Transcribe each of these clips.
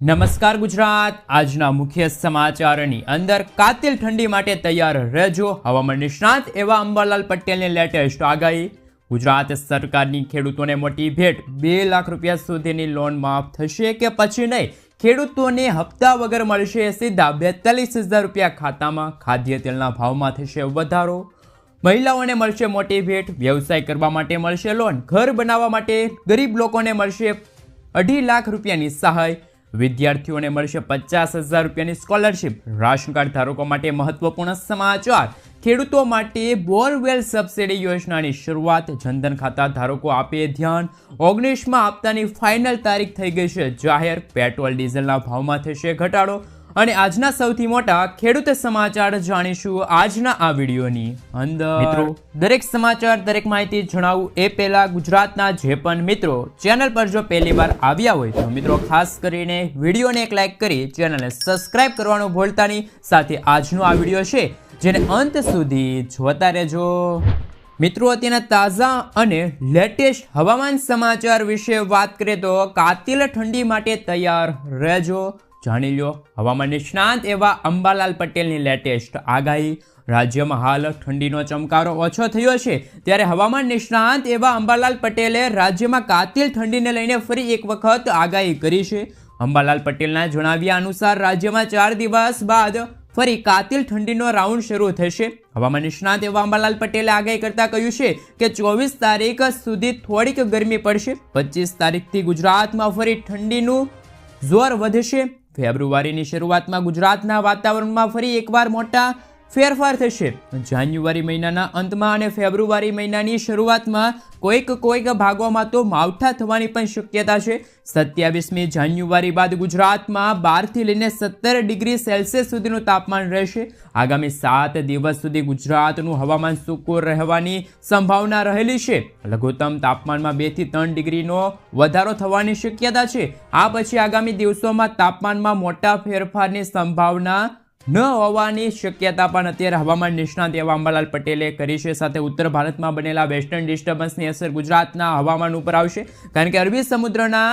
નમસ્કાર ગુજરાત, આજના મુખ્ય સમાચારની અંદર કાતિલ ઠંડી માટે તૈયાર રહેજો. હવામાન નિષ્ણાત એવા અંબાલાલ પટેલની લેટેસ્ટ આગાહી. ગુજરાત સરકારની ખેડૂતોને મોટી ભેટ, 2 લાખ રૂપિયા સુધીની લોન માફ થશે કે પછી નહીં? ખેડૂતોને હપ્તા વગર મળશે સીધા 42,000 રૂપિયા ખાતામાં. ખાદ્ય તેલના ભાવમાં થશે વધારો. મહિલાઓને મળશે મોટી ભેટ, વ્યવસાય કરવા માટે મળશે લોન, ઘર બનાવવા માટે ગરીબ લોકોને મળશે 2.5 લાખ રૂપિયાની સહાય. વિદ્યાર્થીઓને મળશે 50,000 રૂપિયાની સ્કોલરશિપ. રાશન કાર્ડ ધારકો માટે મહત્વપૂર્ણ સમાચાર. ખેડૂતો માટે બોરવેલ સબસિડી યોજનાની શરૂઆત. જનધન ખાતા ધારકો આપે ધ્યાન. 19મા હપ્તાની ફાઇનલ તારીખ થઈ ગઈ છે જાહેર. પેટ્રોલ ડીઝલના ભાવમાં થશે ઘટાડો. અને આજના સૌથી મોટા ખેડૂત સમાચાર જાણીશું આજના આ વિડીયોની અંદર. મિત્રો, દરેક સમાચાર, દરેક માહિતી જણાવું એ પહેલા ગુજરાતના જે પણ મિત્રો ચેનલ પર જો પહેલી વાર આવ્યા હોય તો મિત્રો ખાસ કરીને વિડીયોને એક લાઈક કરી ચેનલને સબસ્ક્રાઇબ કરવાનું ભૂલતા નહીં. સાથે આજનો આ વિડીયો છે જેને અંત સુધી જોતા રહેજો. મિત્રો, અત્યારના તાજા અને લેટેસ્ટ હવામાન સમાચાર વિશે વાત કરીએ તો કાતિલ ઠંડી માટે તૈયાર રહેજો. જાણી લો હવામાન નિષ્ણાંત એવા અંબાલાલ પટેલની લેટેસ્ટ આગાહી. રાજ્યમાં હાલ ઠંડીનો ચમકારો ઓછો થયો છે, ત્યારે હવામાન નિષ્ણાંત એવા અંબાલાલ પટેલે રાજ્યમાં કાતિલ ઠંડીને લઈને ફરી એક વખત આગાહી કરી છે. અંબાલાલ પટેલના જણાવ્યા અનુસાર રાજ્યમાં 4 દિવસ બાદ ફરી કાતિલ ઠંડીનો રાઉન્ડ શરૂ થશે. હવામાન નિષ્ણાંત એવા અંબાલાલ પટેલે આગાહી કરતા કહ્યું છે કે 24 તારીખ સુધી થોડીક ગરમી પડશે. 25 તારીખથી ગુજરાતમાં ફરી ઠંડીનું જોર વધશે. ફેબ્રુઆરીની શરૂઆતમાં ગુજરાતના વાતાવરણમાં ફરી એકવાર મોટા ફેરફાર થશે. જાન્યુઆરી મહિનાના અંતમાં અને ફેબ્રુઆરી મહિનાની શરૂઆતમાં કોઈક ભાગોમાં તો માવઠા થવાની પણ શક્યતા છે. 27મી જાન્યુઆરી બાદ ગુજરાતમાં 12 થી લઈને 17 ડિગ્રી સેલ્સિયસ સુધીનું તાપમાન રહેશે. આગામી 7 દિવસ સુધી ગુજરાતનું હવામાન સૂકું રહેવાની સંભાવના રહેલી છે. લઘુત્તમ તાપમાનમાં 2 થી 3 ડિગ્રીનો વધારો થવાની શક્યતા છે. આ પછી આગામી દિવસોમાં તાપમાનમાં મોટા ફેરફારની સંભાવના ન હોવાની શક્યતા પણ અત્યારે હવામાન નિષ્ણાંત એવા અંબાલાલ પટેલે કરી છે. સાથે ઉત્તર ભારતમાં બનેલા વેસ્ટર્ન ડિસ્ટર્બન્સની અસર ગુજરાતના હવામાન ઉપર આવશે, કારણ કે અરબી સમુદ્રના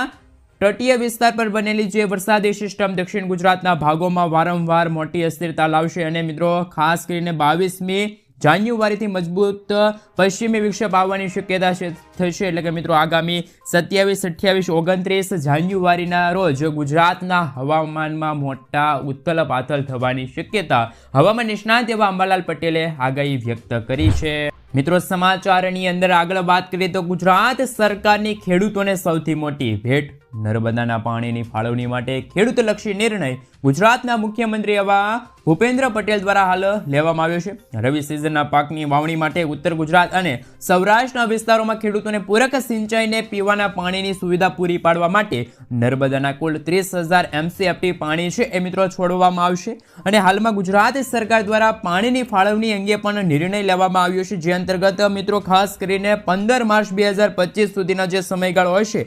તટીય વિસ્તાર પર બનેલી જે વરસાદી સિસ્ટમ દક્ષિણ ગુજરાતના ભાગોમાં વારંવાર મોટી અસ્થિરતા લાવશે. અને મિત્રો, ખાસ કરીને 22મી જાન્યુઆરીથી મજબૂત પશ્ચિમી વિક્ષેપ આવવાની શક્યતા થશે. એટલે કે મિત્રો, આગામી 27, 28, 29 જાન્યુઆરીના રોજ ગુજરાતના હવામાનમાં મોટા ઉથલ પાથલ થવાની શક્યતા હવામાન નિષ્ણાંત એવા અંબાલાલ પટેલે આગાહી વ્યક્ત કરી છે. મિત્રો, સમાચારની અંદર આગળ વાત કરીએ તો ગુજરાત સરકારની ખેડૂતોને સૌથી મોટી ભેટ. નર્મદાના પાણીની ફાળવણી માટે ખેડૂતલક્ષી નિર્ણય ગુજરાતના મુખ્યમંત્રી એવા ભૂપેન્દ્ર પટેલ દ્વારા હાલ લેવામાં આવ્યો છે. રવિ સિઝનના પાકની વાવણી માટે ઉત્તર ગુજરાત અને સૌરાષ્ટ્રના વિસ્તારોમાં ખેડૂતોને પૂરક સિંચાઈને પીવાના પાણીની સુવિધા પૂરી પાડવા માટે નર્મદાના કુલ 30,000 MCFT પાણી છે એ મિત્રો છોડવામાં આવશે. અને હાલમાં ગુજરાત સરકાર દ્વારા પાણીની ફાળવણી અંગે પણ નિર્ણય લેવામાં આવ્યો છે, જે અંતર્ગત મિત્રો ખાસ કરીને 15 માર્ચ 2025 સુધીનો જે સમયગાળો હશે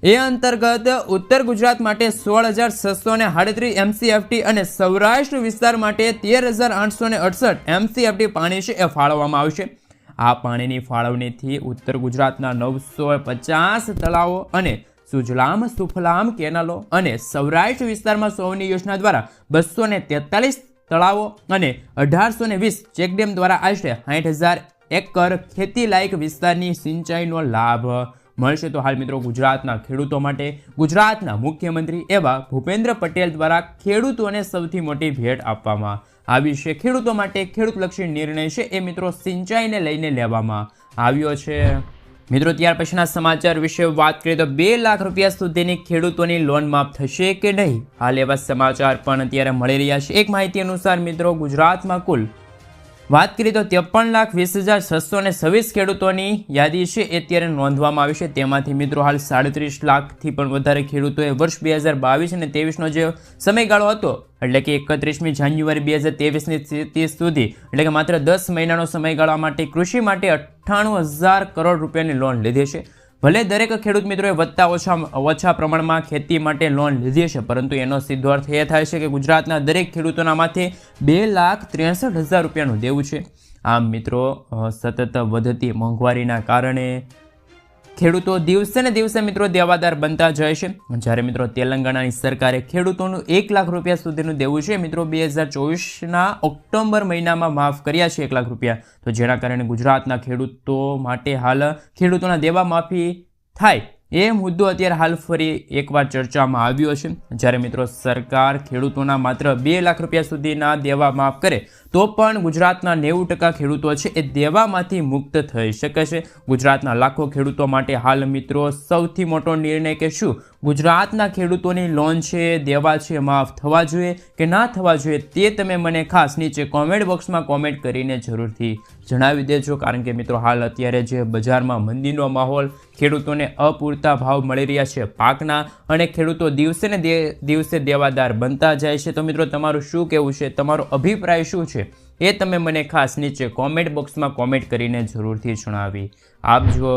એ અંતર્ગત ઉત્તર ગુજરાત માટે 16,638 MCFT અને સૌરાષ્ટ્ર વિસ્તાર માટે 13,868 MCFT પાણી છે એ ફાળવવામાં આવશે. આ પાણીની ફાળવણીથી ઉત્તર ગુજરાતના 950 તળાવો અને સુજલામ સુફલામ કેનાલો અને સૌરાષ્ટ્ર વિસ્તારમાં સૌની યોજના દ્વારા 243 તળાવો અને 1820 ચેકડેમ દ્વારા આશરે 60,000 એકર ખેતીલાયક વિસ્તારની સિંચાઈનો લાભ મળશે. તો હાલ મિત્રો, ગુજરાતના ખેડૂતો માટે ગુજરાતના મુખ્યમંત્રી એવા ભૂપેન્દ્ર પટેલ દ્વારા ખેડૂતોને સૌથી મોટી ભેટ આપવામાં આવી છે. ખેડૂતો માટે ખેડૂતલક્ષી નિર્ણય છે એ મિત્રો સિંચાઈને લઈને લેવામાં આવ્યો છે. મિત્રો, ત્યાર પછીના સમાચાર વિશે વાત કરીએ તો 2 લાખ રૂપિયા સુધીની ખેડૂતોની લોન માફ થશે કે નહીં? હાલ એવા સમાચાર પણ અત્યારે મળી રહ્યા છે. એક માહિતી અનુસાર મિત્રો, ગુજરાતમાં કુલ વાત કરીએ તો 53,20,626 ખેડૂતોની યાદી છે એ અત્યારે નોંધવામાં આવી છે. તેમાંથી મિત્રો હાલ 37 લાખથી પણ વધારે ખેડૂતોએ વર્ષ 2022 અને 23નો જે સમયગાળો હતો, એટલે કે 31મી જાન્યુઆરી 2023ની 30 સુધી, એટલે કે માત્ર 10 મહિનાનો સમયગાળા માટે કૃષિ માટે 98,000 કરોડ રૂપિયાની લોન લીધી છે. ભલે દરેક ખેડૂત મિત્રોએ વધતા ઓછા પ્રમાણમાં ખેતી માટે લોન લીધી છે, પરંતુ એનો સીધો અર્થ એ થાય છે કે ગુજરાતના દરેક ખેડૂતોના માથે 2,63,000 રૂપિયાનું દેવું છે. આમ મિત્રો, સતત વધતી મોંઘવારીના કારણે ખેડૂતો દિવસે ને દિવસે મિત્રો દેવાદાર બનતા જાય છે. જ્યારે મિત્રો તેલંગાણાની સરકારે ખેડૂતોનું 1 લાખ રૂપિયા સુધીનું દેવું છે મિત્રો 2024ના ઓક્ટોબર મહિનામાં માફ કર્યા છે 1 લાખ રૂપિયા. તો જેના કારણે ગુજરાતના ખેડૂતો માટે હાલ ખેડૂતોના દેવા માફી થાય એ મુદ્દો અત્યારે હાલ ફરી એકવાર ચર્ચામાં આવ્યો છે. જ્યારે મિત્રો સરકાર ખેડૂતોના માત્ર 2 લાખ રૂપિયા સુધીના દેવા માફ કરે તો પણ ગુજરાતના 90% ખેડૂતો છે એ દેવામાંથી મુક્ત થઈ શકે છે. ગુજરાતના લાખો ખેડૂતો માટે હાલ મિત્રો સૌથી મોટો નિર્ણય કે શું ગુજરાતના ખેડૂતોની લોન છે દેવા છે માફ થવા જોઈએ કે ના થવા જોઈએ તે તમે મને ખાસ નીચે કોમેન્ટ બોક્સમાં કોમેન્ટ કરીને જરૂરથી જણાવી દેજો. કારણ કે મિત્રો હાલ અત્યારે જે બજારમાં મંદીનો માહોલ, ખેડૂતોને અપૂરતા ભાવ મળી રહ્યા છે પાકના અને ખેડૂતો દિવસે ને દિવસે દેવાદાર બનતા જાય છે. તો મિત્રો તમારું શું કહેવું છે, તમારો અભિપ્રાય શું છે એ તમે મને ખાસ નીચે કોમેન્ટ બોક્સમાં કોમેન્ટ કરીને જરૂરથી જણાવી આપજો.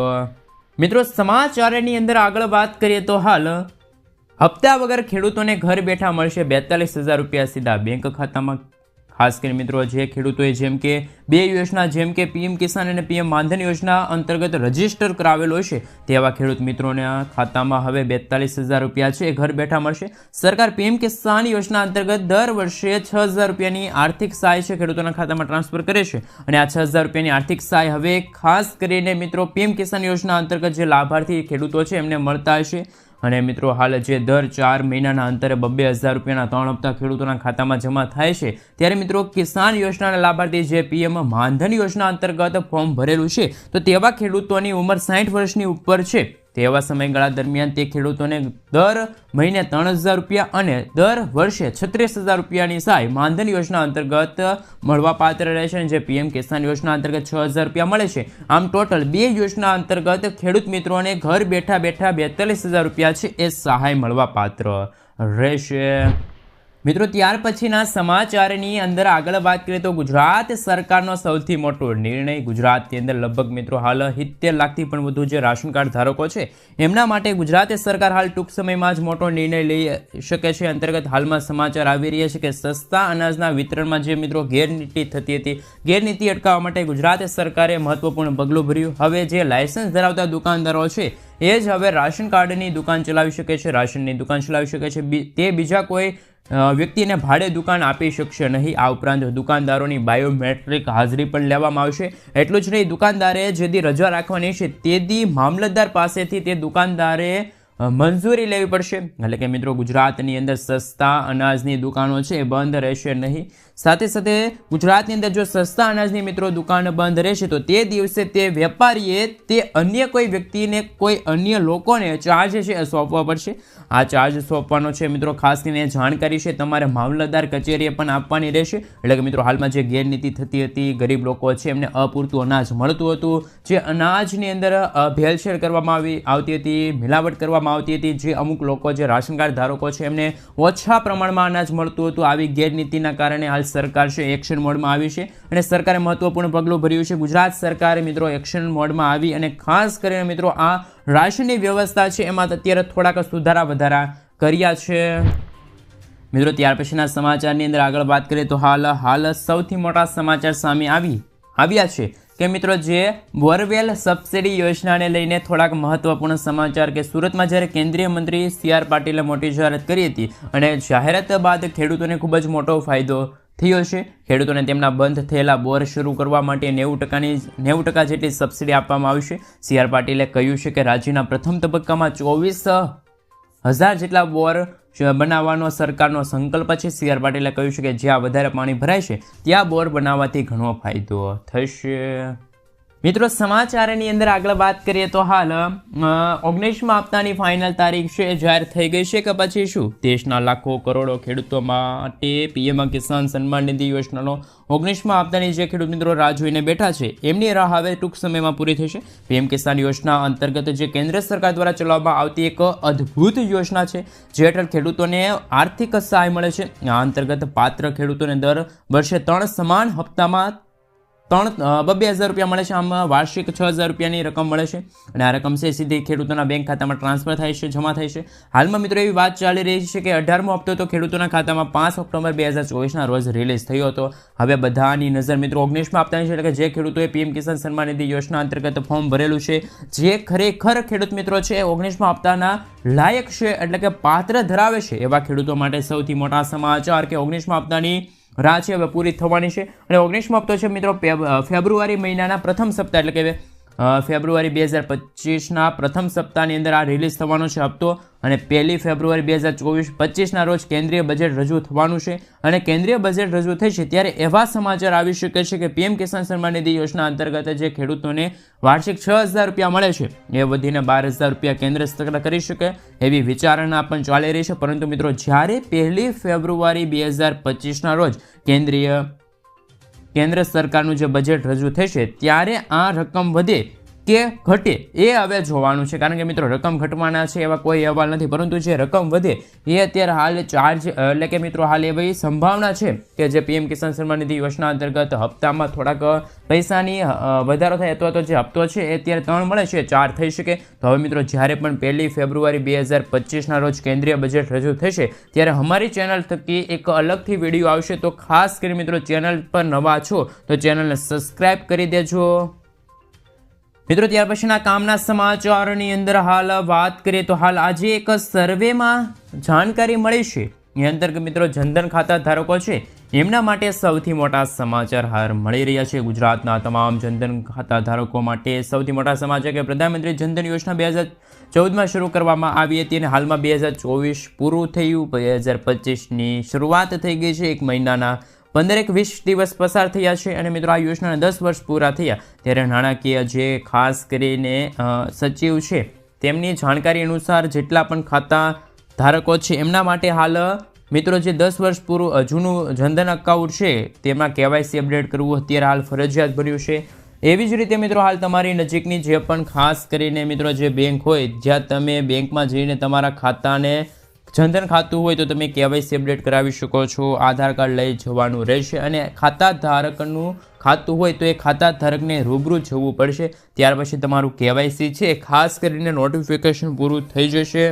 મિત્રો સમાચારની અંદર આગળ વાત કરીએ તો હાલ હપ્તા વગર ખેડૂતોને ઘર બેઠા મળશે 42,000 રૂપિયા સીધા બેંક ખાતામાં. ખાસ કરીને મિત્રો જે ખેડૂતોએ જેમ કે 2 યોજના જેમ કે પીએમ કિસાન અને પીએમ માનધન યોજના અંતર્ગત રજીસ્ટર કરાવેલો છે તેવા ખેડૂત મિત્રોના ખાતામાં હવે 42,000 રૂપિયા છે ઘર બેઠા મળશે. સરકાર પીએમ કિસાન યોજના અંતર્ગત દર વર્ષે 6,000 રૂપિયાની આર્થિક સહાય છે ખેડૂતોના ખાતામાં ટ્રાન્સફર કરે છે અને આ 6,000 રૂપિયાની આર્થિક સહાય હવે ખાસ કરીને મિત્રો પીએમ કિસાન યોજના અંતર્ગત જે લાભાર્થી ખેડૂતો છે એમને મળતા હશે. અને મિત્રો હાલ જે દર 4 મહિનાના અંતરે 2,000 રૂપિયાના 3 હપ્તા ખેડૂતોના ખાતામાં જમા થાય છે ત્યારે મિત્રો કિસાન યોજનાના લાભાર્થી જે પીએમ માનધન યોજના અંતર્ગત ફોર્મ ભરેલું છે તો તેવા ખેડૂતોની ઉંમર 60 વર્ષની ઉપર છે તેવા સમયગાળા દરમિયાન તે ખેડૂતોને દર મહિને 3,000 રૂપિયા અને દર વર્ષે 36,000 રૂપિયાની સહાય માનધન યોજના અંતર્ગત મળવાપાત્ર રહેશે. જે પીએમ કિસાન યોજના અંતર્ગત 6,000 રૂપિયા મળે છે. આમ ટોટલ 2 યોજના અંતર્ગત ખેડૂત મિત્રોને ઘર બેઠા 42,000 રૂપિયા છે એ સહાય મળવાપાત્ર રહેશે. મિત્રો ત્યાર પછીના સમાચારની અંદર આગળ વાત કરીએ તો ગુજરાત સરકારનો સૌથી મોટો નિર્ણય. ગુજરાતની અંદર લગભગ મિત્રો હાલ 70 લાખથી પણ વધુ જે રાશન કાર્ડ ધારકો છે એમના માટે ગુજરાત સરકાર હાલ ટૂંક સમયમાં જ મોટો નિર્ણય લઈ શકે છે. અંતર્ગત હાલમાં સમાચાર આવી રહ્યા છે કે સસ્તા અનાજના વિતરણમાં જે મિત્રો ગેરનીતિ થતી હતી ગેરનીતિ અટકાવવા માટે ગુજરાત સરકારે મહત્વપૂર્ણ પગલું ભર્યું. હવે જે લાયસન્સ ધરાવતા દુકાનદારો છે એ જ હવે રાશન કાર્ડની દુકાન ચલાવી શકે છે, રાશનની દુકાન ચલાવી શકે છે. તે બીજા કોઈ વ્યક્તિને ભાડે દુકાન આપી શકશે નહીં. આ ઉપરાંત દુકાનદારોની બાયોમેટ્રિક હાજરી પણ લેવામાં આવશે. એટલું જ નહીં, દુકાનદારે જે દી રજા રાખવાની છે તે દી મામલતદાર પાસેથી તે દુકાનદારે મંજૂરી લેવી પડશે. એટલે કે મિત્રો ગુજરાતની અંદર સસ્તા અનાજની દુકાનો છે એ બંધ રહેશે નહીં. સાથે સાથે ગુજરાતની અંદર જો સસ્તા અનાજની મિત્રો દુકાન બંધ રહેશે તો તે દિવસે તે વેપારીએ તે અન્ય કોઈ વ્યક્તિને કોઈ અન્ય લોકોને ચાર્જ છે એ સોંપવા પડશે. આ ચાર્જ સોંપવાનો છે મિત્રો ખાસ કરીને જાણકારી છે તમારે મામલતદાર કચેરીએ પણ આપવાની રહેશે. એટલે કે મિત્રો હાલમાં જે ગેરનીતિ થતી હતી, ગરીબ લોકો છે એમને અપૂરતું અનાજ મળતું હતું, જે અનાજની અંદર ભેળસેળ કરવામાં આવતી હતી, મિલાવટ કરવામાં આવતી હતી, જે અમુક લોકો જે રાશન કાર્ડ ધારકો છે એમને ઓછા પ્રમાણમાં અનાજ મળતું હતું. આવી ગેરનીતિના કારણે હાલ સરકાર છે એક્શન મોડમાં આવી છે અને સરકારે મહત્વપૂર્ણ પગલું ભર્યું છે. ગુજરાત સરકારે મિત્રો એક્શન મોડમાં આવી અને ખાસ કરીને મિત્રો આ રાશનની વ્યવસ્થા છે એમાં અત્યારે થોડાક સુધારા વધારા કર્યા છે. મિત્રો ત્યાર પછીના સમાચારની અંદર આગળ વાત કરીએ તો હાલ સૌથી મોટા સમાચાર સામે આવ્યા છે કે મિત્રો જે બોરવેલ સબસિડી યોજનાને લઈને થોડાક મહત્વપૂર્ણ સમાચાર કે સુરતમાં જ્યારે કેન્દ્રીય મંત્રી CR પાટીલે મોટી જાહેરાત કરી હતી અને જાહેરાત બાદ ખેડૂતોને ખૂબ જ મોટો ફાયદો થયો છે. ખેડૂતોને તેમના બંધ થયેલા બોર શરૂ કરવા માટે 90% જેટલી સબસિડી આપવામાં આવશે. CR પાટીલે કહ્યું છે કે રાજ્યના પ્રથમ તબક્કામાં 24,000 જેટલા બોર બનાવવાનો સરકારનો સંકલ્પ છે. CR પાટીલે કહ્યું છે કે જ્યાં વધારે પાણી ભરાય છે ત્યાં બોર બનાવવાથી ઘણો ફાયદો થશે. મિત્રો સમાચારની અંદર આગળ વાત કરીએ તો હાલ 19મા હપ્તાની ફાઇનલ તારીખ છે જાહેર થઈ ગઈ છે કે પછી શું? દેશના લાખો કરોડો ખેડૂતો માટે પીએમ કિસાન સન્માન નિધિ યોજનાનો 19મા હપ્તાની જે ખેડૂત મિત્રો રાહ જોઈને બેઠા છે એમની રાહ હવે ટૂંક સમયમાં પૂરી થશે. પીએમ કિસાન યોજના અંતર્ગત જે કેન્દ્ર સરકાર દ્વારા ચલાવવામાં આવતી એક અદ્ભુત યોજના છે જે હેઠળ ખેડૂતોને આર્થિક સહાય મળે છે. આ અંતર્ગત પાત્ર ખેડૂતોને દર વર્ષે 3 સમાન હપ્તામાં 2,000 રૂપિયા મળે છે. આમાં વાર્ષિક 6,000 રૂપિયાની રકમ મળે છે અને આ રકમ છે સીધી ખેડૂતોના બેંક ખાતામાં ટ્રાન્સફર થાય છે, જમા થાય છે. હાલમાં મિત્રો એવી વાત ચાલી રહી છે કે 18મો હપ્તો તો ખેડૂતોના ખાતામાં 5 ઓક્ટોબર 2024ના રોજ રિલીઝ થયો હતો. હવે બધાની નજર મિત્રો 19મા હપ્તાની છે, એટલે કે જે ખેડૂતોએ પીએમ કિસાન સન્માન નિધિ યોજના અંતર્ગત ફોર્મ ભરેલું છે, જે ખરેખર ખેડૂત મિત્રો છે 19મા હપ્તાના લાયક છે, એટલે કે પાત્ર ધરાવે છે, એવા ખેડૂતો માટે સૌથી મોટા સમાચાર કે 19મા હપ્તાની રાહ છે હવે પૂરી થવાની છે. અને 19મો હપ્તો છે મિત્રો ફેબ્રુઆરી મહિનાના પ્રથમ સપ્તાહ, એટલે કે ફેબ્રુઆરી 2025ના પ્રથમ સપ્તાહની અંદર આ રિલીઝ થવાનો છે હપ્તો. અને 1 ફેબ્રુઆરી 2025ના રોજ કેન્દ્રીય બજેટ રજૂ થવાનું છે. અને કેન્દ્રીય બજેટ રજૂ થશે ત્યારે એવા સમાચાર આવી શકે છે કે પીએમ કિસાન સન્માન નિધિ યોજના અંતર્ગત જે ખેડૂતોને વાર્ષિક 6,000 રૂપિયા મળે છે એ વધીને 12,000 રૂપિયા કેન્દ્ર સરકાર કરી શકે એવી વિચારણા પણ ચાલી રહી છે. પરંતુ મિત્રો જ્યારે 1 ફેબ્રુઆરી 2025ના રોજ કેન્દ્ર સરકારનું જે બજેટ રજૂ થશે ત્યારે આ રકમ વધે કે ઘટે એ હવે જોવાનું છે. કારણ કે મિત્રો રકમ ઘટવાના છે એવા કોઈ અહેવાલ નથી, પરંતુ જે રકમ વધે એ અત્યારે હાલ ચાર્જ, એટલે કે મિત્રો હાલ એવી સંભાવના છે કે જે પીએમ કિસાન સન્માન નિધિ યોજના અંતર્ગત હપ્તામાં થોડાક પૈસાની વધારો થાય, અથવા તો જે હપ્તો છે એ અત્યારે 3 મળે છે 4 થઈ શકે. તો હવે મિત્રો જ્યારે પણ 1 ફેબ્રુઆરી 2025ના રોજ કેન્દ્રીય બજેટ રજૂ થશે ત્યારે અમારી ચેનલ થકી એક અલગથી વિડીયો આવશે. તો ખાસ કરી મિત્રો ચેનલ પર નવા છો તો ચેનલને સબસ્ક્રાઈબ કરી દેજો. મિત્રો ત્યાર પછીના કામના સમાચારની અંદર હાલ વાત કરીએ તો હાલ આજે એક સર્વેમાં જાણકારી મળી છે. એ અંતર્ગત મિત્રો જનધન ખાતા ધારકો છે એમના માટે સૌથી મોટા સમાચાર હાલ મળી રહ્યા છે. ગુજરાતના તમામ જનધન ખાતા ધારકો માટે સૌથી મોટા સમાચાર કે પ્રધાનમંત્રી જનધન યોજના 2014માં શરૂ કરવામાં આવી હતી અને હાલમાં 2024 પૂરું થયું, 2025ની શરૂઆત થઈ ગઈ છે. 1 મહિનાના 15-20 દિવસ પસાર થયા છે અને મિત્રો આ યોજનાના 10 વર્ષ પૂરા થયા ત્યારે નાણાકીય જે ખાસ કરીને સચિવ છે તેમની જાણકારી અનુસાર જેટલા પણ ખાતા ધારકો છે એમના માટે હાલ મિત્રો જે 10 વર્ષ પૂરું જૂનું જનધન અકાઉન્ટ છે તેમાં કેવાયસી અપડેટ કરવું અત્યારે હાલ ફરજિયાત બન્યું છે. એવી જ રીતે મિત્રો હાલ તમારી નજીકની જે પણ ખાસ કરીને મિત્રો જે બેંક હોય, જ્યાં તમે બેંકમાં જઈને તમારા ખાતાને જનધન ખાતું હોય તો તમે કેવાયસી અપડેટ કરાવી શકો છો. આધાર કાર્ડ લઈ જવાનું રહેશે અને ખાતા ધારકનું ખાતું હોય તો એ ખાતા ધારકને રૂબરૂ જવું પડશે. ત્યાર પછી તમારું કેવાયસી છે ખાસ કરીને નોટિફિકેશન પૂરું થઈ જશે.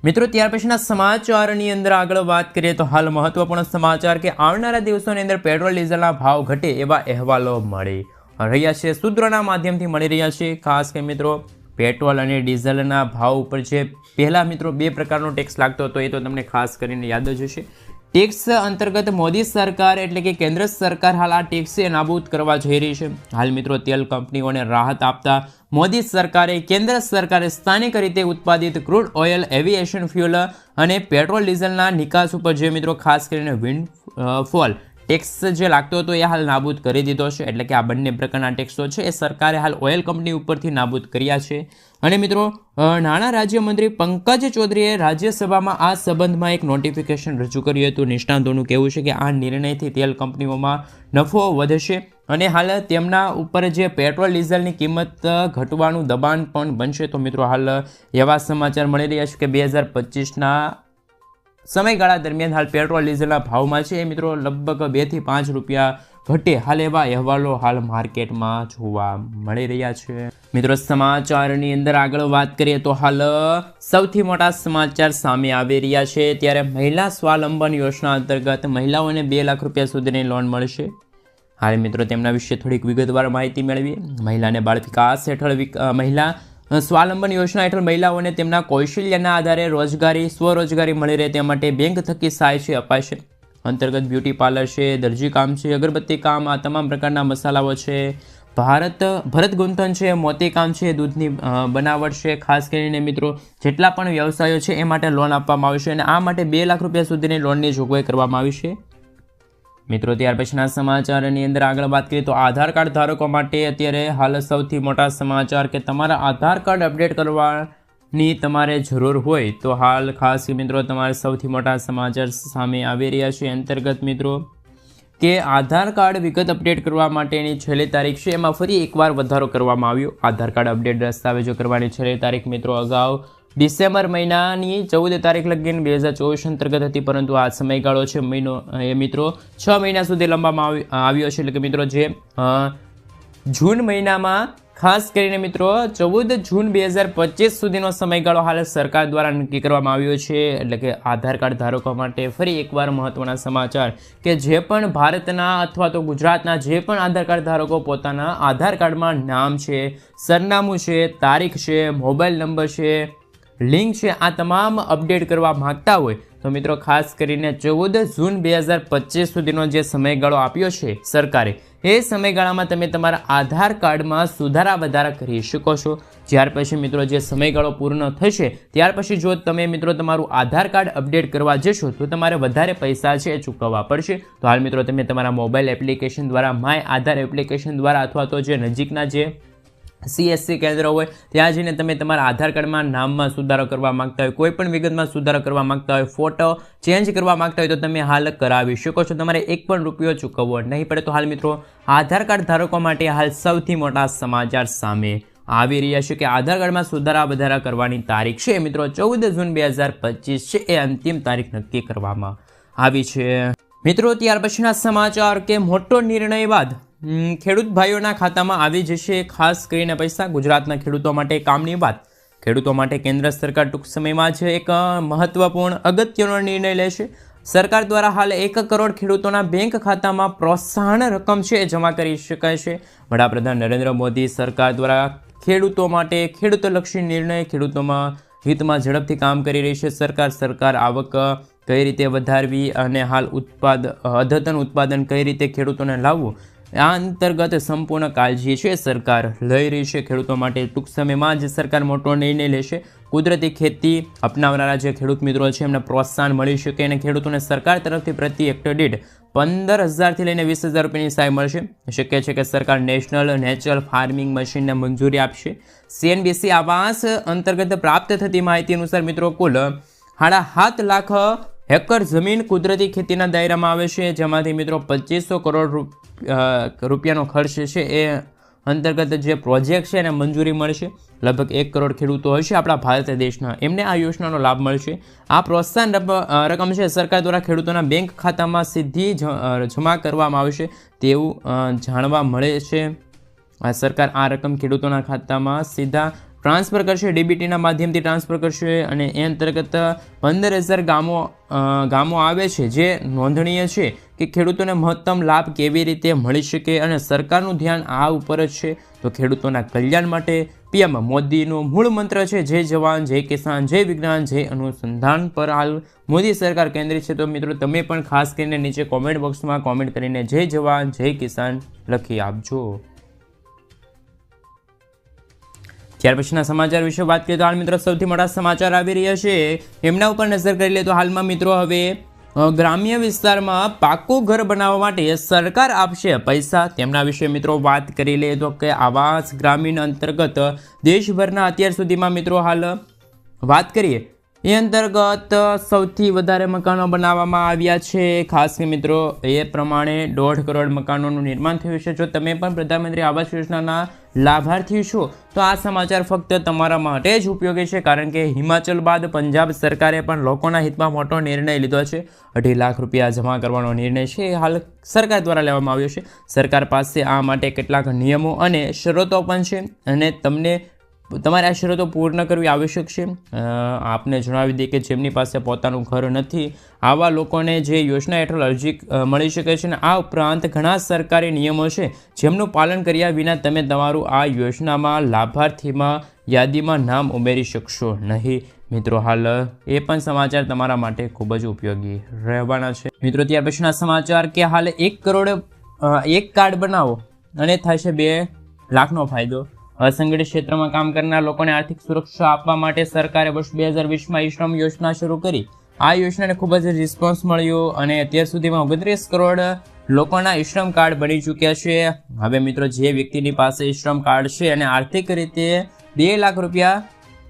મિત્રો ત્યાર પછીના સમાચારની અંદર આગળ વાત કરીએ તો હાલ મહત્વપૂર્ણ સમાચાર કે આવનારા દિવસોની અંદર પેટ્રોલ ડીઝલના ભાવ ઘટે એવા અહેવાલો મળી રહ્યા છે, સૂત્રોના માધ્યમથી મળી રહ્યા છે. ખાસ કે મિત્રો પેટ્રોલ અને ડીઝલના ભાવ ઉપર જે પહેલાં મિત્રો 2 પ્રકારનો ટેક્સ લાગતો હતો એ તો તમને ખાસ કરીને યાદ જ હશે. ટેક્સ અંતર્ગત મોદી સરકાર એટલે કે કેન્દ્ર સરકાર હાલ આ ટેક્સ નાબૂદ કરવા જઈ રહી છે. હાલ મિત્રો તેલ કંપનીઓને રાહત આપતા મોદી સરકારે કેન્દ્ર સરકારે સ્થાનિક રીતે ઉત્પાદિત ક્રૂડ ઓઇલ, એવિએશન ફ્યુઅલ અને પેટ્રોલ ડીઝલના નિકાસ ઉપર જે મિત્રો ખાસ કરીને વિન્ડફોલ ટેક્સ જે લાગતો હતો એ હાલ નાબૂદ કરી દીધો છે. એટલે કે આ બંને પ્રકારના ટેક્સો છે એ સરકારે હાલ ઓઇલ કંપની ઉપરથી નાબૂદ કર્યા છે. અને મિત્રો નાણાં રાજ્યમંત્રી પંકજ ચૌધરીએ રાજ્યસભામાં આ સંબંધમાં એક નોટિફિકેશન રજૂ કર્યું હતું. નિષ્ણાતોનું કહેવું છે કે આ નિર્ણયથી તેલ કંપનીઓમાં નફો વધશે અને હાલ તેમના ઉપર જે પેટ્રોલ ડીઝલની કિંમત ઘટવાનું દબાણ પણ બનશે. તો મિત્રો હાલ એવા સમાચાર મળી રહ્યા છે કે 2025ના સમયગાળા દરમિયાન હાલ પેટ્રોલ ડીઝલના ભાવમાં છે એ મિત્રો લગભગ 2 થી 5 રૂપિયા ઘટે હાલ એવા અહેવાલો હાલ માર્કેટમાં જોવા મળી રહ્યા છે. મિત્રો સમાચારની અંદર આગળ વાત કરીએ તો હાલ સૌથી મોટા સમાચાર સામે આવી રહ્યા છે. ત્યારે મહિલા સ્વાવલંબન યોજના અંતર્ગત મહિલાઓને 2 લાખ રૂપિયા સુધીની લોન મળશે. હાલ મિત્રો તેમના વિશે થોડીક વિગતવાર માહિતી મેળવીએ. મહિલા અને બાળ વિકાસ હેઠળ મહિલા સ્વાવલંબન યોજના હેઠળ મહિલાઓને તેમના કૌશલ્યના આધારે રોજગારી, સ્વરોજગારી મળી રહે તે માટે બેંક થકી સહાય છે અપાશે. અંતર્ગત બ્યુટી પાર્લર છે, દરજી કામ છે, અગરબત્તી કામ, આ તમામ પ્રકારના મસાલાઓ છે, ભરત ગૂંથણ છે, મોતી કામ છે, દૂધની બનાવટ છે, ખાસ કરીને મિત્રો જેટલા પણ વ્યવસાયો છે એ માટે લોન આપવામાં આવશે અને આ માટે 2 લાખ રૂપિયા સુધીની લોનની જોગવાઈ કરવામાં આવી છે. મિત્રો ત્યાર પછીના સમાચારની અંદર આગળ વાત કરીએ તો આધાર કાર્ડ ધારકો માટે અત્યારે હાલ સૌથી મોટા સમાચાર કે તમારા આધાર કાર્ડ અપડેટ કરવાની તમારે જરૂર હોય તો હાલ ખાસ મિત્રો તમારે સૌથી મોટા સમાચાર સામે આવી રહ્યા છે. અંતર્ગત મિત્રો કે આધાર કાર્ડ વિગત અપડેટ કરવા માટેની છેલ્લી તારીખ છે એમાં ફરી એકવાર વધારો કરવામાં આવ્યો. આધાર કાર્ડ અપડેટ દસ્તાવેજો કરવાની છેલ્લી તારીખ મિત્રો અગાઉ ડિસેમ્બર મહિનાની 14 તારીખ લગીન 2024 અંતર્ગત હતી, પરંતુ આ સમયગાળો છે મહિનો એ મિત્રો 6 મહિના સુધી લંબાવવામાં આવ્યો છે. એટલે કે મિત્રો જે જૂન મહિનામાં ખાસ કરીને મિત્રો 14 જૂન 2025 સુધીનો સમયગાળો હાલ સરકાર દ્વારા નક્કી કરવામાં આવ્યો છે. એટલે કે આધાર કાર્ડ ધારકો માટે ફરી એકવાર મહત્વના સમાચાર કે જે પણ ભારતના અથવા તો ગુજરાતના જે પણ આધાર કાર્ડ ધારકો પોતાના આધાર કાર્ડમાં નામ છે, સરનામું છે, તારીખ છે, મોબાઈલ નંબર છે, લિંક છે, આ તમામ અપડેટ કરવા માંગતા હોય તો મિત્રો ખાસ કરીને 14 જૂન 2025 સુધીનો જે સમયગાળો આપ્યો છે સરકારે, એ સમયગાળામાં તમે તમારા આધાર કાર્ડમાં સુધારા વધારા કરી શકો છો. ત્યાર પછી મિત્રો જે સમયગાળો પૂર્ણ થશે ત્યાર પછી જો તમે મિત્રો તમારું આધાર કાર્ડ અપડેટ કરવા જશો તો તમારે વધારે પૈસા છે એ ચૂકવવા પડશે. તો હાલ મિત્રો તમે તમારા મોબાઈલ એપ્લિકેશન દ્વારા માય આધાર એપ્લિકેશન દ્વારા અથવા તો જે નજીકના જે CSC કેન્દ્ર હોય ત્યાં જઈને તમે તમારા આધાર કાર્ડમાં નામમાં સુધારો કરવા માંગતા હોય, કોઈ પણ વિગતમાં સુધારો કરવા માંગતા હોય, ફોટો ચેન્જ કરવા માંગતા હોય તો તમે હાલ કરાવી શકો છો. તમારે એક પણ રૂપિયો ચૂકવવો નહીં પડે. તો હાલ મિત્રો આધાર કાર્ડ ધારકો માટે હાલ સૌથી મોટા સમાચાર સામે આવી રહ્યા છે કે આધાર કાર્ડમાં સુધારા વધારા કરવાની તારીખ છે મિત્રો 14 જૂન 2025 છે, એ અંતિમ તારીખ નક્કી કરવામાં આવી છે. મિત્રો ત્યાર પછીના સમાચાર કે મોટો નિર્ણય બાદ ખેડૂત ભાઈઓના ખાતામાં આવી જશે ખાસ કરીને પૈસા. ગુજરાતના ખેડૂતો માટે કામની વાત. ખેડૂતો માટે કેન્દ્ર સરકાર ટૂંક સમયમાં જ એક મહત્વપૂર્ણ અગત્યનો નિર્ણય લેશે. સરકાર દ્વારા હાલ 1 કરોડ ખેડૂતોના બેંક ખાતામાં પ્રોત્સાહન રકમ છે એ જમા કરી શકાય છે. વડાપ્રધાન નરેન્દ્ર મોદી સરકાર દ્વારા ખેડૂતો માટે ખેડૂતલક્ષી નિર્ણય, ખેડૂતોમાં હિતમાં ઝડપથી કામ કરી રહી છે. સરકાર આવક કઈ રીતે વધારવી અને હાલ અદ્યતન ઉત્પાદન કઈ રીતે ખેડૂતોને લાવવું, આ અંતર્ગત સંપૂર્ણ કાળજી છે સરકાર લઈ રહી છે ખેડૂતો માટે. ટૂંક સમયમાં જ સરકાર મોટો નિર્ણય લેશે. કુદરતી ખેતી અપનાવનારા જે ખેડૂત મિત્રો છે એમને પ્રોત્સાહન મળી શકે અને ખેડૂતોને સરકાર તરફથી પ્રતિ હેક્ટર દીઠ 15,000થી લઈને 20,000 રૂપિયાની સહાય મળશે. શક્ય છે કે સરકાર નેશનલ નેચરલ ફાર્મિંગ મશીનને મંજૂરી આપશે. CNBC આવાસ અંતર્ગત પ્રાપ્ત થતી માહિતી અનુસાર મિત્રો કુલ 7.5 લાખ હેક્ટર જમીન કુદરતી ખેતીના દાયરામાં આવે છે, જેમાંથી મિત્રો 2500 કરોડ રૂપિયાનો ખર્ચ છે એ અંતર્ગત જે પ્રોજેક્ટ છે એને મંજૂરી મળશે. લગભગ 1 કરોડ ખેડૂતો હશે આપણા ભારત દેશના, એમને આ યોજનાનો લાભ મળશે. આ પ્રોત્સાહન રકમ છે સરકાર દ્વારા ખેડૂતોના બેંક ખાતામાં સીધી જમા કરવામાં આવશે તેવું જાણવા મળે છે. સરકાર આ રકમ ખેડૂતોના ખાતામાં સીધા ટ્રાન્સફર કરશે, DBTના માધ્યમથી ટ્રાન્સફર કરશે અને એ અંતર્ગત 15,000 ગામો આવે છે જે નોંધણીય છે કે ખેડૂતોને મહત્તમ લાભ કેવી રીતે મળી શકે અને સરકારનું ધ્યાન આ ઉપર જ છે. તો ખેડૂતોના કલ્યાણ માટે PM મોદીનો મૂળ મંત્ર છે જય જવાન, જય કિસાન, જય વિજ્ઞાન, જય અનુસંધાન પર હાલ મોદી સરકાર કેન્દ્રિત છે. તો મિત્રો તમે પણ ખાસ કરીને નીચે કોમેન્ટ બોક્સમાં કોમેન્ટ કરીને જય જવાન, જય કિસાન લખી આપજો. ત્યાર પછીના સમાચાર વિશે વાત કરીએ તો હાલ મિત્રો સૌથી મોટા સમાચાર આવી રહ્યા છે એમના ઉપર નજર કરી લે તો હાલમાં મિત્રો હવે ગ્રામ્ય વિસ્તારમાં પાકું ઘર બનાવવા માટે સરકાર આપશે પૈસા. તેમના વિશે મિત્રો વાત કરી લે તો કે આવાસ ગ્રામીણ અંતર્ગત દેશભરના અત્યાર સુધીમાં મિત્રો હાલ વાત કરીએ એ અંતર્ગત સૌથી વધારે મકાનો બનાવવામાં આવ્યા છે. ખાસ કે મિત્રો એ પ્રમાણે 1.5 કરોડ મકાનોનું નિર્માણ થયું છે. જો તમે પણ પ્રધાનમંત્રી આવાસ યોજનાના લાભાર્થી છો તો આ સમાચાર ફક્ત તમારા માટે જ ઉપયોગી છે, કારણ કે હિમાચલ બાદ પંજાબ સરકારે પણ લોકોના હિતમાં મોટો નિર્ણય લીધો છે. 2.5 લાખ રૂપિયા જમા કરવાનો નિર્ણય છે હાલ સરકાર દ્વારા લેવામાં આવ્યો છે. સરકાર પાસે આ માટે કેટલાક નિયમો અને શરતો પણ છે અને તમારે આ શરતો પૂર્ણ કરવી આવશ્યક છે. આપને જણાવી દઈએ કે જેમની પાસે પોતાનું ઘર નથી આવા લોકોને જે યોજના હેઠળ અરજી મળી શકે છે અને આ ઉપરાંત ઘણા સરકારી નિયમો છે જેમનું પાલન કર્યા વિના તમે તમારું આ યોજનામાં લાભાર્થીમાં યાદીમાં નામ ઉમેરી શકશો નહીં. મિત્રો હાલ એ પણ સમાચાર તમારા માટે ખૂબ જ ઉપયોગી રહેવાના છે. મિત્રો ત્યાર પછીના સમાચાર કે હાલ 1 કરોડ એક કાર્ડ બનાવો અને થશે 2 લાખનો ફાયદો. અસંગઠિત ક્ષેત્રમાં કામ કરનાર લોકોને આર્થિક સુરક્ષા આપવા માટે સરકારે વર્ષ 2020માં ઈ શ્રમ યોજના શરૂ કરી. આ યોજનાને ખૂબ જ રિસ્પોન્સ મળ્યો અને અત્યાર સુધીમાં 29 કરોડ લોકોના ઈ શ્રમ કાર્ડ બની ચૂક્યા છે. હવે મિત્રો જે વ્યક્તિની પાસે ઈ શ્રમ કાર્ડ છે અને આર્થિક રીતે 2 લાખ રૂપિયા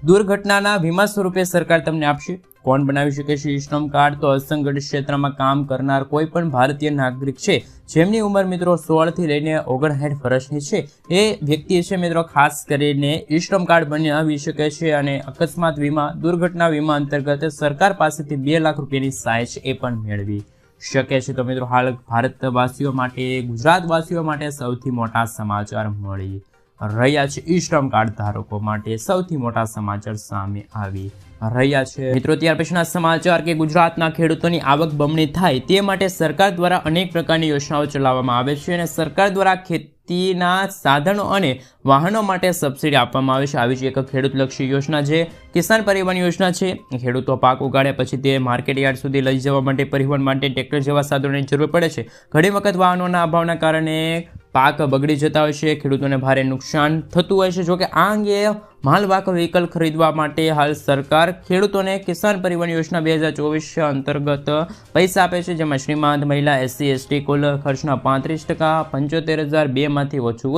દુર્ઘટનાના વીમા સ્વરૂપે સરકાર તમને આપશે. કોણ બનાવી શકે છે ઈ શ્રમ કાર્ડ? તો અસંગઠિત ક્ષેત્રમાં કામ કરનાર કોઈ પણ ભારતીય નાગરિક છે જેમની ઉંમર મિત્રો 16 થી લઈને 59 વર્ષની છે એ વ્યક્તિ છે મિત્રો ખાસ કરીને ઈ શ્રમ કાર્ડ બનાવી શકે છે અને અકસ્માત વીમા, દુર્ઘટના વીમા અંતર્ગત સરકાર પાસેથી 2 લાખ રૂપિયાની સહાય છે એ પણ મેળવી શકે છે. તો મિત્રો હાલ ભારતવાસીઓ માટે, ગુજરાતવાસીઓ માટે સૌથી મોટા સમાચાર મળી રહ્યા છે. ઈ શ્રમ કાર્ડ ધારકો માટે સૌથી મોટા સમાચાર સામે આવી રહ્યા છે. મિત્રો ત્યાર પછીના સમાચાર કે ગુજરાતના ખેડૂતોની આવક બમણી થાય તે માટે સરકાર દ્વારા અનેક પ્રકારની યોજનાઓ ચલાવવામાં આવે છે અને સરકાર દ્વારા ખેતીના સાધનો અને વાહનો માટે સબસિડી આપવામાં આવે છે. આવી જ એક ખેડૂતલક્ષી યોજના છે કિસાન પરિવહન યોજના છે. ખેડૂતો પાક ઉગાડ્યા પછી તે માર્કેટ યાર્ડ સુધી લઈ જવા માટે પરિવહન માટે ટ્રેક્ટર જેવા સાધનોની જરૂર પડે છે. ઘણી વખત વાહનોના અભાવના કારણે પાક બગડી જતા હોય છે, ખેડૂતોને ભારે નુકસાન થતું હોય છે. જોકે આ અંગે માલવાહક વ્હીકલ ખરીદવા માટે હાલ સરકાર ખેડૂતોને કિસાન પરિવહન યોજના 2024 અંતર્ગત પૈસા આપે છે, જેમાં શ્રીમંત, મહિલા, SC, ST કુલ ખર્ચના 35%, 75,002 માંથી ઓછું હોય